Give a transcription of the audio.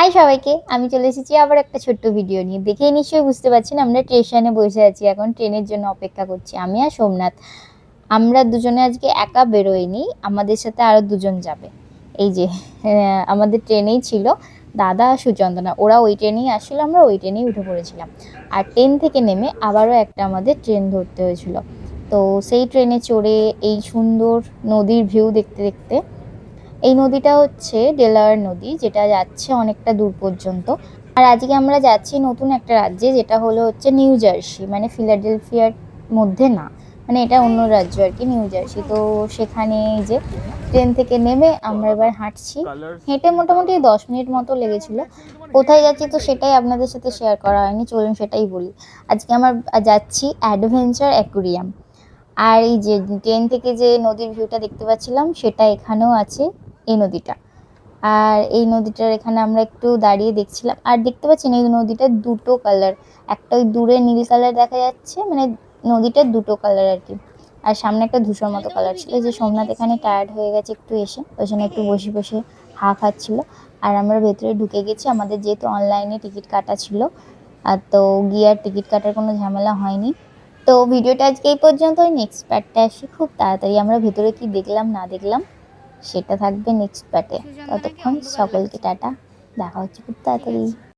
High সবাইকে, আমি চলে এসেছি আবার একটা ছোট্ট ভিডিও নিয়ে। দেখেই নিশ্চয়ই বুঝতে পারছেন আমরা স্টেশনে বসে আছি, এখন ট্রেনের জন্য অপেক্ষা করছি। আমি আর সোমনাথ, আমরা দুজনে আজকে একা বেরোইনি, আমাদের সাথে আরো দুজন যাবে। এই যে আমাদের ট্রেনেই ছিল দাদা আর সুচন্দনা, ওরা ওই ট্রেনেই আসলে আমরা ওই ট্রেনেই উঠে পড়েছিলাম। আর ট্রেন থেকে নেমে আবারও একটা আমাদের ট্রেন ধরতে হয়েছিল। তো সেই ট্রেনে চড়ে এই সুন্দর নদীর ভিউ দেখতে দেখতে, এই নদীটা হচ্ছে ডেলাওয়ার নদী, যেটা যাচ্ছে অনেকটা দূর পর্যন্ত। আর আজকে আমরা যাচ্ছি নতুন একটা রাজ্যে, যেটা হলো হচ্ছে নিউ জার্সি, মানে ফিলাডেলফিয়ার মধ্যে না, মানে এটা অন্য রাজ্য আর কি, নিউ জার্সি। তো সেখানে এই যে ট্রেন থেকে নেমে আমরা এবার হাঁটছি। হেঁটে মোটামুটি 10 মিনিট মতো লেগেছিল। কোথায় যাচ্ছি তো সেটাই আপনাদের সাথে শেয়ার করা হয়নি, চলুন সেটাই বলি। আজকে আমার যাচ্ছি অ্যাডভেঞ্চার অ্যাকুরিয়াম। আর এই যে ট্রেন থেকে যে নদীর ভিউটা দেখতে পাচ্ছিলাম, সেটা এখানেও আছে, এই নদীটা। আর এই নদীটার এখানে আমরা একটু দাঁড়িয়ে দেখছিলাম, আর দেখতে পাচ্ছেন এই নদীটার দুটো কালার, একটা ওই দূরে নীল কালার দেখা যাচ্ছে, মানে নদীটার দুটো কালার আর কি। আর সামনে একটা ধূসর মতো কালার ছিল। যে সোমনাথ এখানে টায়ার্ড হয়ে গেছে একটু এসে, ওই জন্য একটু বসে বসে খাচ্ছিল। আর আমরা ভেতরে ঢুকে গেছি, আমাদের যেহেতু অনলাইনে টিকিট কাটা ছিল, আর তো গিয়ে আর টিকিট কাটার কোনো ঝামেলা হয়নি। তো ভিডিওটা আজকে এই পর্যন্তই, নেক্সট পার্টটা আসি খুব তাড়াতাড়ি। আমরা ভেতরে কি দেখলাম না দেখলাম সেটা থাকবে নেক্সট পার্টে। ততক্ষণ সকলকে টাটা, দেখা হচ্ছে খুব তাড়াতাড়ি।